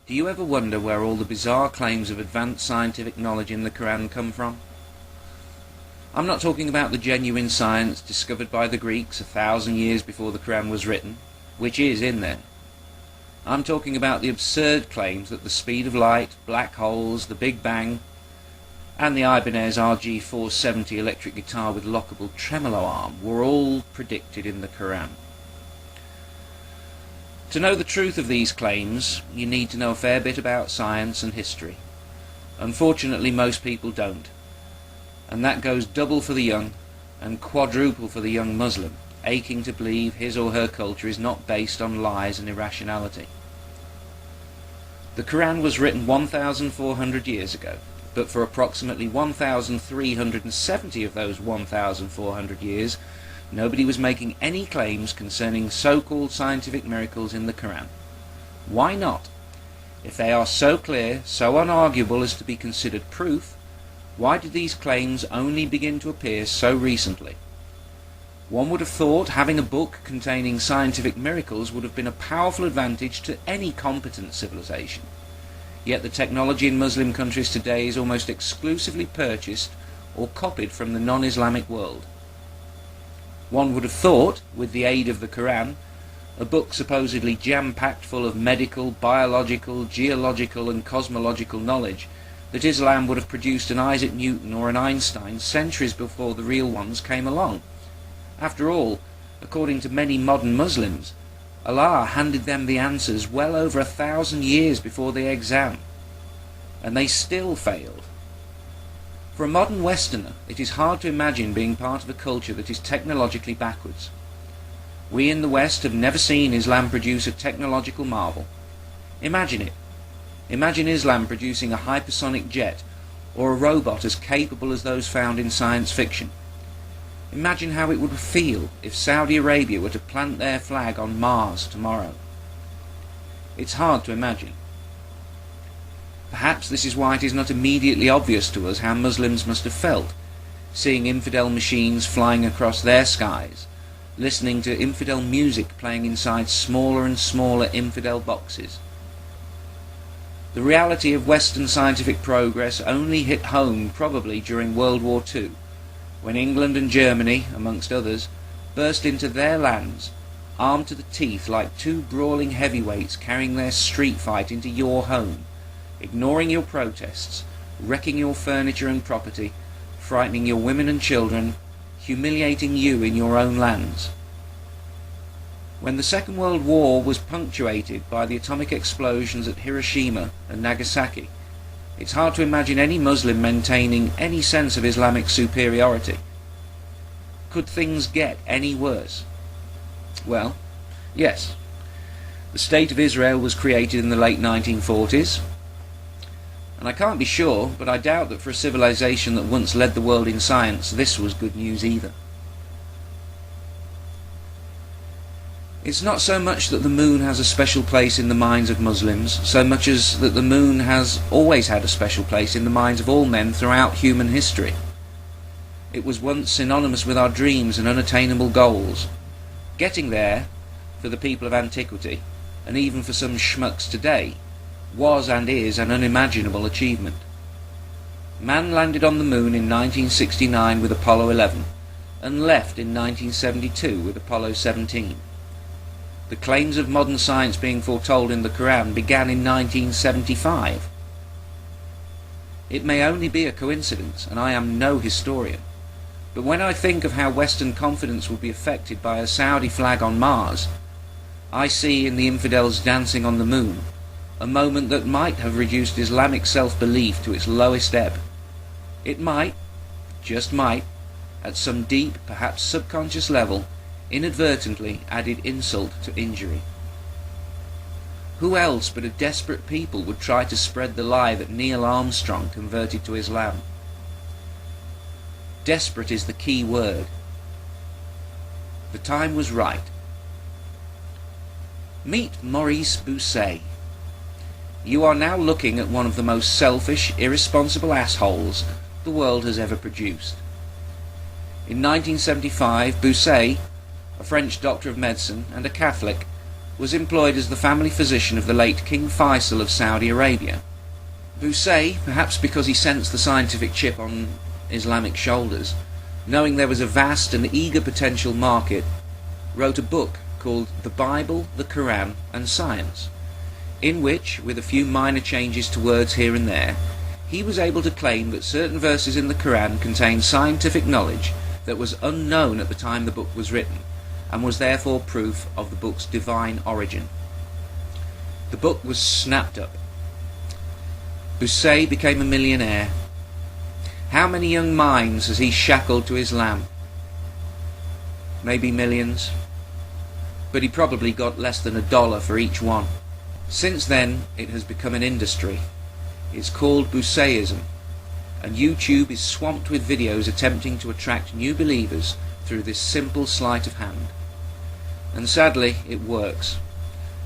Do you ever wonder where all the bizarre claims of advanced scientific knowledge in the Quran come from? I'm not talking about the genuine science discovered by the Greeks 1,000 years before the Quran was written, which is in there. I'm talking about the absurd claims that the speed of light, black holes, the Big Bang, and the Ibanez RG470 electric guitar with lockable tremolo arm were all predicted in the Quran. To know the truth of these claims, you need to know a fair bit about science and history. Unfortunately, most people don't. And that goes double for the young and quadruple for the young Muslim, aching to believe his or her culture is not based on lies and irrationality. The Quran was written 1,400 years ago, but for approximately 1,370 of those 1,400 years, nobody was making any claims concerning so-called scientific miracles in the Quran. Why not? If they are so clear, so unarguable as to be considered proof, why did these claims only begin to appear so recently? One would have thought having a book containing scientific miracles would have been a powerful advantage to any competent civilization. Yet the technology in Muslim countries today is almost exclusively purchased or copied from the non-Islamic world. One would have thought, with the aid of the Quran, a book supposedly jam-packed full of medical, biological, geological and cosmological knowledge, that Islam would have produced an Isaac Newton or an Einstein centuries before the real ones came along. After all, according to many modern Muslims, Allah handed them the answers well over 1,000 years before the exam, and they still failed. For a modern Westerner, it is hard to imagine being part of a culture that is technologically backwards. We in the West have never seen Islam produce a technological marvel. Imagine it. Imagine Islam producing a hypersonic jet, or a robot as capable as those found in science fiction. Imagine how it would feel if Saudi Arabia were to plant their flag on Mars tomorrow. It's hard to imagine. Perhaps this is why it is not immediately obvious to us how Muslims must have felt, seeing infidel machines flying across their skies, listening to infidel music playing inside smaller and smaller infidel boxes. The reality of Western scientific progress only hit home probably during World War II, when England and Germany, amongst others, burst into their lands, armed to the teeth like two brawling heavyweights carrying their street fight into your home, ignoring your protests, wrecking your furniture and property, frightening your women and children, humiliating you in your own lands. When the Second World War was punctuated by the atomic explosions at Hiroshima and Nagasaki, it's hard to imagine any Muslim maintaining any sense of Islamic superiority. Could things get any worse? Well, yes. The State of Israel was created in the late 1940s, and I can't be sure, but I doubt that for a civilization that once led the world in science, this was good news either. It's not so much that the moon has a special place in the minds of Muslims, so much as that the moon has always had a special place in the minds of all men throughout human history. It was once synonymous with our dreams and unattainable goals. Getting there, for the people of antiquity, and even for some schmucks today, was and is an unimaginable achievement. Man landed on the moon in 1969 with Apollo 11, and left in 1972 with Apollo 17. The claims of modern science being foretold in the Quran began in 1975. It may only be a coincidence, and I am no historian, but when I think of how Western confidence would be affected by a Saudi flag on Mars, I see in the infidels dancing on the moon a moment that might have reduced Islamic self-belief to its lowest ebb. It might, just might, at some deep, perhaps subconscious level, inadvertently added insult to injury. Who else but a desperate people would try to spread the lie that Neil Armstrong converted to Islam? Desperate is the key word. The time was right. Meet Maurice Bucaille. You are now looking at one of the most selfish, irresponsible assholes the world has ever produced. In 1975, Bucaille, a French doctor of medicine and a Catholic, was employed as the family physician of the late King Faisal of Saudi Arabia. Bucay, perhaps because he sensed the scientific chip on Islamic shoulders, knowing there was a vast and eager potential market, wrote a book called The Bible, the Quran and Science, in which, with a few minor changes to words here and there, he was able to claim that certain verses in the Quran contained scientific knowledge that was unknown at the time the book was written, and was therefore proof of the book's divine origin. The book was snapped up. Bucay became a millionaire. How many young minds has he shackled to Islam? Maybe millions. But he probably got less than $1 for each one. Since then, it has become an industry. It's called Bucayism, and YouTube is swamped with videos attempting to attract new believers through this simple sleight of hand. And sadly, it works.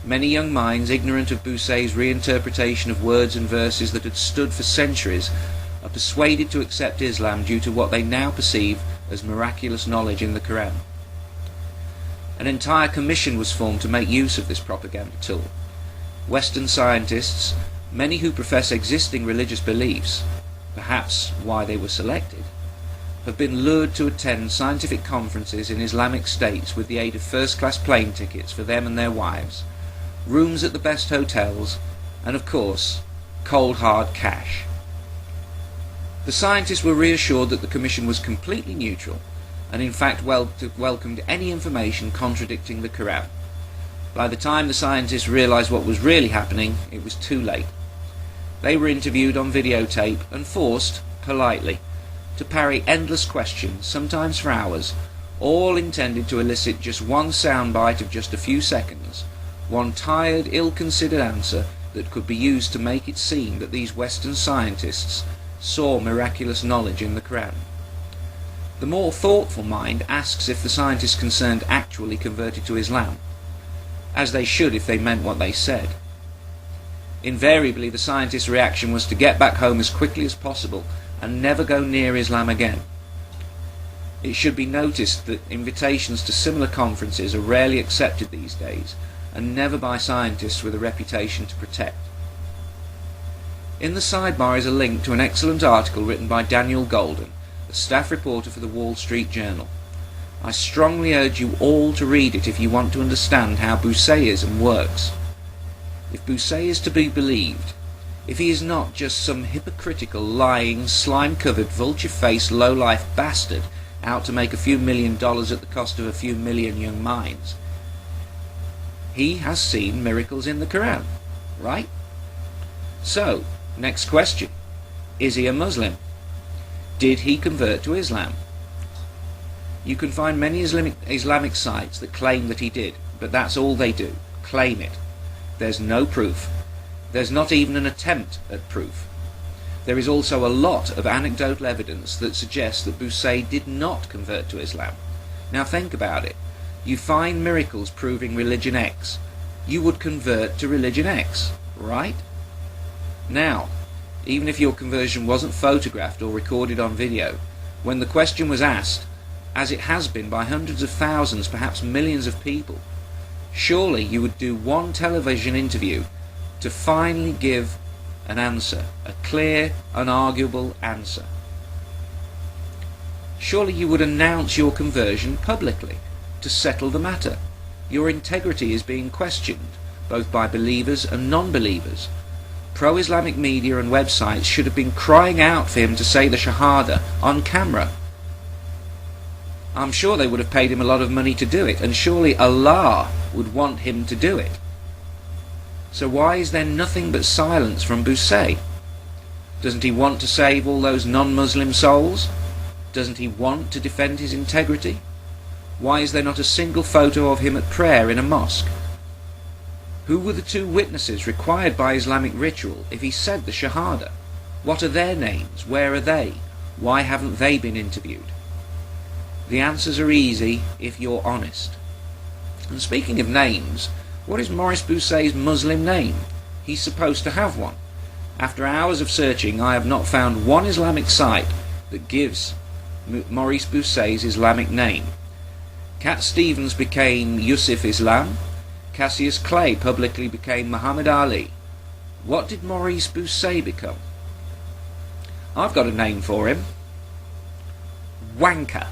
Many young minds, ignorant of Bucay's reinterpretation of words and verses that had stood for centuries, are persuaded to accept Islam due to what they now perceive as miraculous knowledge in the Quran. An entire commission was formed to make use of this propaganda tool. Western scientists, many who profess existing religious beliefs, perhaps why they were selected, have been lured to attend scientific conferences in Islamic states with the aid of first-class plane tickets for them and their wives, rooms at the best hotels, and of course, cold hard cash. The scientists were reassured that the commission was completely neutral, and in fact welcomed any information contradicting the Quran. By the time the scientists realized what was really happening, it was too late. They were interviewed on videotape and forced, politely, to parry endless questions, sometimes for hours, all intended to elicit just one soundbite of just a few seconds, one tired, ill-considered answer that could be used to make it seem that these Western scientists saw miraculous knowledge in the Quran. The more thoughtful mind asks if the scientists concerned actually converted to Islam, as they should if they meant what they said. Invariably, the scientist's reaction was to get back home as quickly as possible and never go near Islam again. It should be noticed that invitations to similar conferences are rarely accepted these days, and never by scientists with a reputation to protect. In the sidebar is a link to an excellent article written by Daniel Golden, a staff reporter for the Wall Street Journal. I strongly urge you all to read it if you want to understand how Bucayism works. If Bucay is to be believed, if he is not just some hypocritical, lying, slime-covered, vulture-faced, low-life bastard out to make a few $1 million at the cost of a few million young minds, he has seen miracles in the Quran, right? So, next question. Is he a Muslim? Did he convert to Islam? You can find many Islamic sites that claim that he did, but that's all they do, claim it. There's no proof. There's not even an attempt at proof. There is also a lot of anecdotal evidence that suggests that Bucay did not convert to Islam. Now think about it. You find miracles proving religion X. You would convert to religion X, right? Now, even if your conversion wasn't photographed or recorded on video, when the question was asked, as it has been by hundreds of thousands, perhaps millions of people, surely you would do one television interview to finally give an answer, a clear, unarguable answer. Surely you would announce your conversion publicly to settle the matter. Your integrity is being questioned, both by believers and non-believers. Pro-Islamic media and websites should have been crying out for him to say the Shahada on camera. I'm sure they would have paid him a lot of money to do it, and surely Allah would want him to do it. So why is there nothing but silence from Bucay? Doesn't he want to save all those non-Muslim souls? Doesn't he want to defend his integrity? Why is there not a single photo of him at prayer in a mosque? Who were the two witnesses required by Islamic ritual if he said the Shahada? What are their names? Where are they? Why haven't they been interviewed? The answers are easy if you're honest. And speaking of names, what is Maurice Bucay's Muslim name? He's supposed to have one. After hours of searching, I have not found one Islamic site that gives Maurice Bucay's Islamic name. Cat Stevens became Yusuf Islam. Cassius Clay publicly became Muhammad Ali. What did Maurice Bousset become? I've got a name for him. Wanker.